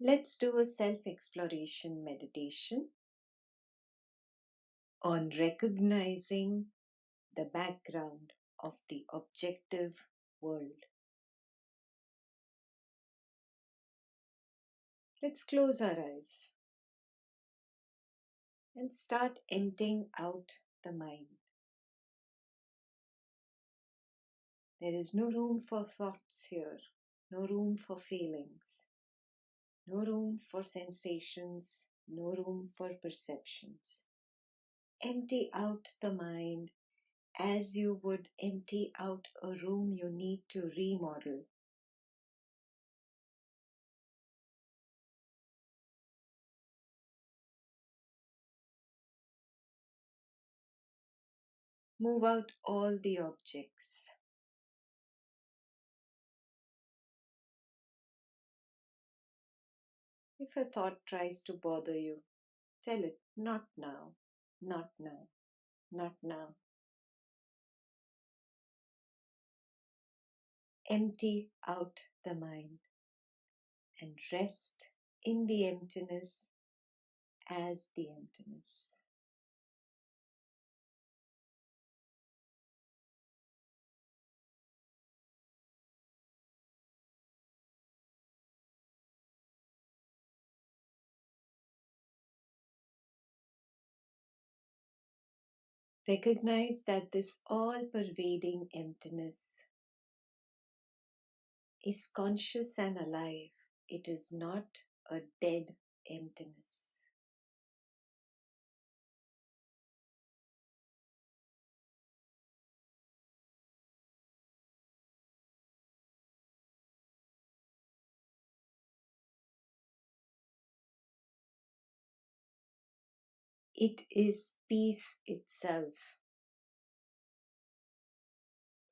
Let's do a self exploration meditation on recognizing the background of the objective world. Let's close our eyes and start emptying out the mind. There is no room for thoughts here, no room for feelings, no room for sensations, no room for perceptions. Empty out the mind as you would empty out a room you need to remodel. Move out all the objects. If a thought tries to bother you, tell it, not now, not now, not now. Empty out the mind and rest in the emptiness as the emptiness. Recognize that this all pervading emptiness is conscious and alive. It is not a dead emptiness. It is peace itself.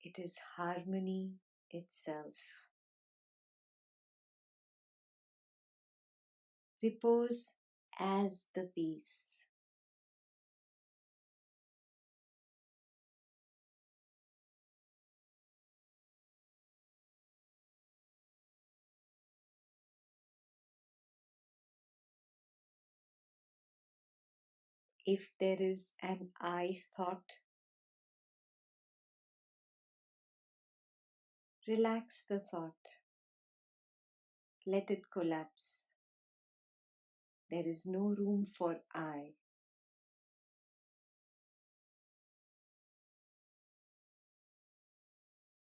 It is harmony itself. Repose as the peace. If there is an I thought, relax the thought. Let it collapse. There is no room for I.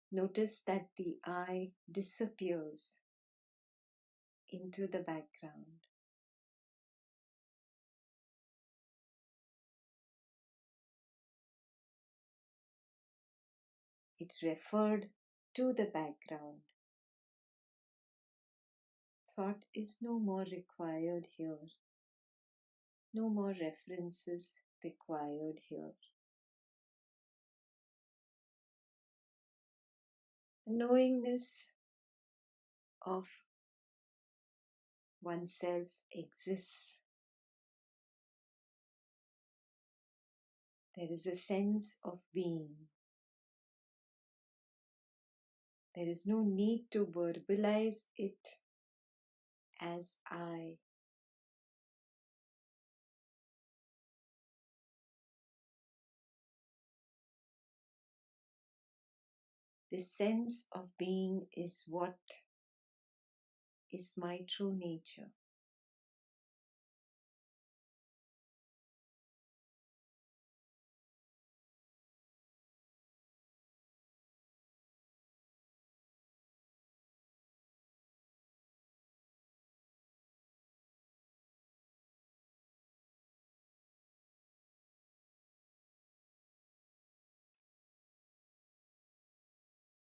Notice that the I disappears into the background. It referred to the background. Thought is no more required here. No more references required here. Knowingness of oneself exists. There is a sense of being. There is no need to verbalize it as I. This sense of being is what is my true nature.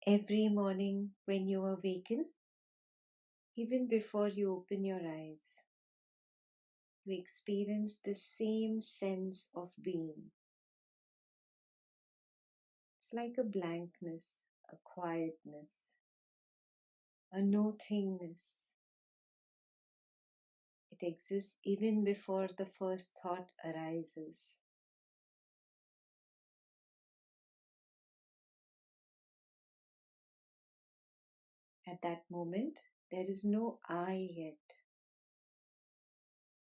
Every morning when you awaken, even before you open your eyes, you experience the same sense of being. It's like a blankness, a quietness, a nothingness. It exists even before the first thought arises. At that moment, there is no I yet.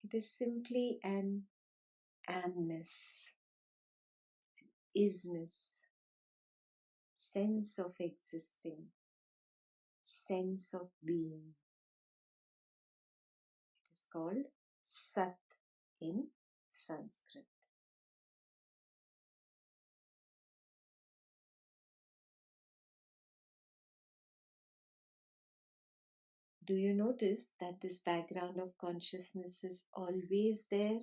It is simply an amness, isness, sense of existing, sense of being. It is called Sat in Sanskrit. Do you notice that this background of consciousness is always there?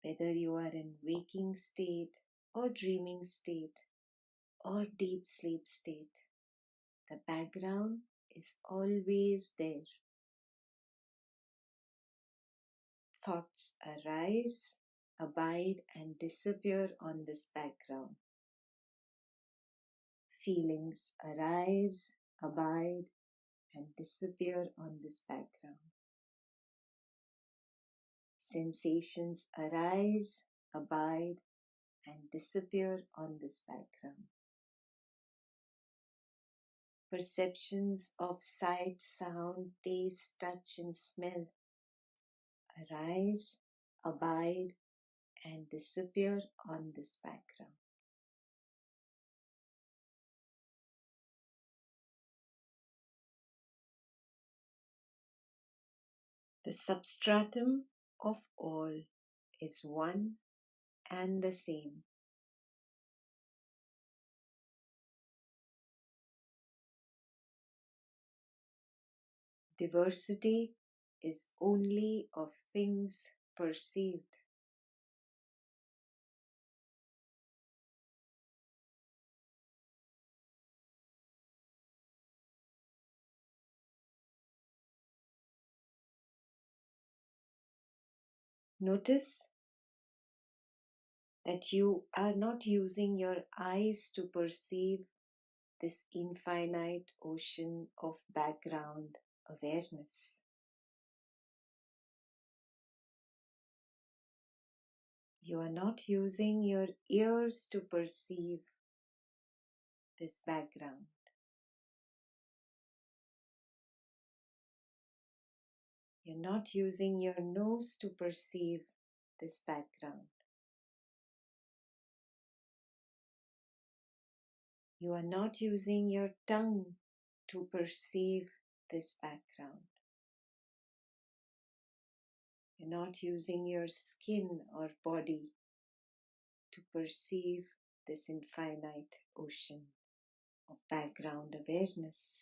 Whether you are in waking state or dreaming state or deep sleep state, the background is always there. Thoughts arise, abide and disappear on this background. Feelings arise, abide and disappear on this background. Sensations arise, abide and disappear on this background. Perceptions of sight, sound, taste, touch and smell arise, abide and disappear on this background. The substratum of all is one and the same. Diversity is only of things perceived. Notice that you are not using your eyes to perceive this infinite ocean of background awareness. You are not using your ears to perceive this background. You're not using your nose to perceive this background. You are not using your tongue to perceive this background. You're not using your skin or body to perceive this infinite ocean of background awareness.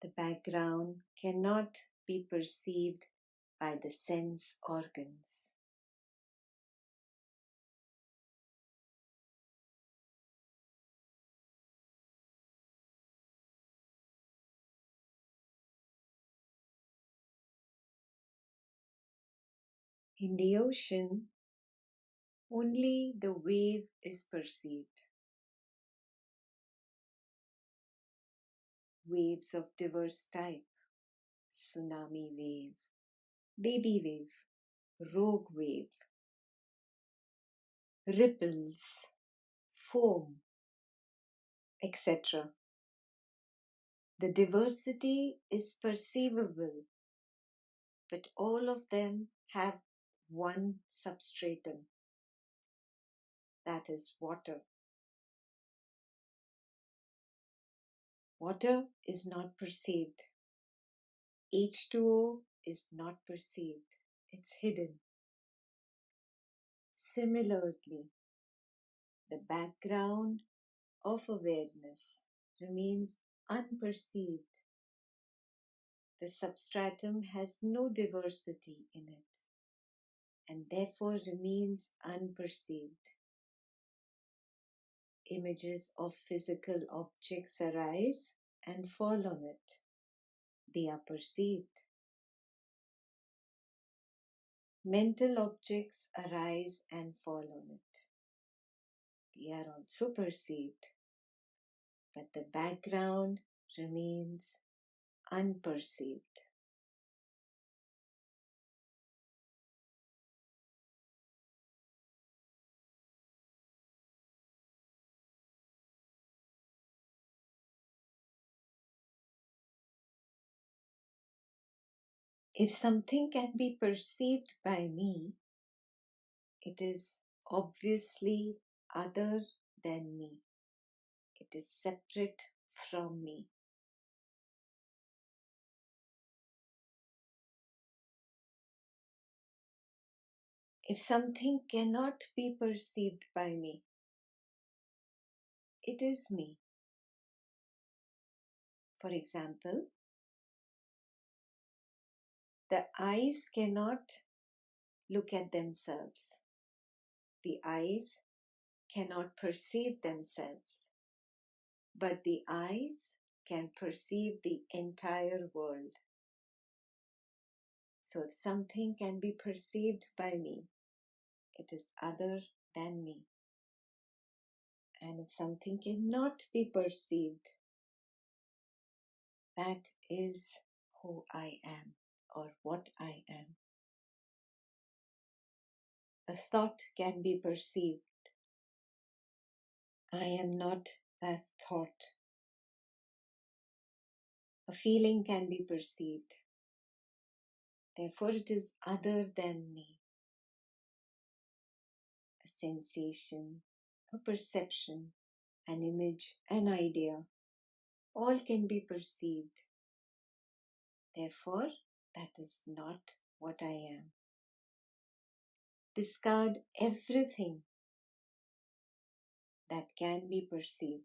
The background cannot be perceived by the sense organs. In the ocean, only the wave is perceived. Waves of diverse type: tsunami wave, baby wave, rogue wave, ripples, foam, etc. The diversity is perceivable, but all of them have one substratum, that is water. Water is not perceived. H2O is not perceived. It's hidden. Similarly, the background of awareness remains unperceived. The substratum has no diversity in it and therefore remains unperceived. Images of physical objects arise and fall on it. They are perceived. Mental objects arise and fall on it. They are also perceived, but the background remains unperceived. If something can be perceived by me, it is obviously other than me. It is separate from me. If something cannot be perceived by me, it is me. For example, the eyes cannot look at themselves. The eyes cannot perceive themselves, but the eyes can perceive the entire world. So if something can be perceived by me, it is other than me. And if something cannot be perceived, that is who I am or what I am. A thought can be perceived. I am not that thought. A feeling can be perceived. Therefore, it is other than me. A sensation, a perception, an image, an idea, all can be perceived. Therefore, that is not what I am. Discard everything that can be perceived.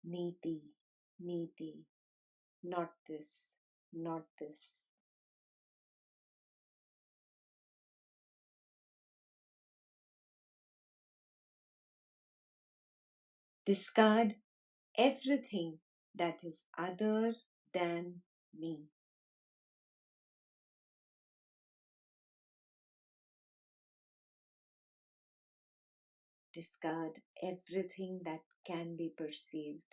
Niti, niti, not this, not this. Discard everything that is other than me. Discard everything that can be perceived.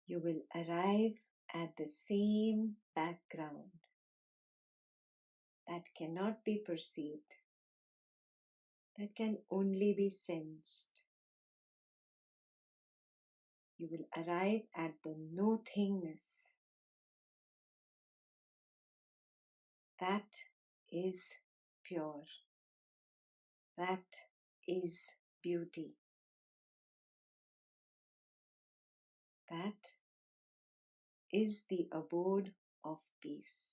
You will arrive at the same background that cannot be perceived, that can only be sensed. You will arrive at the nothingness. That is pure. That is beauty. That is the abode of peace.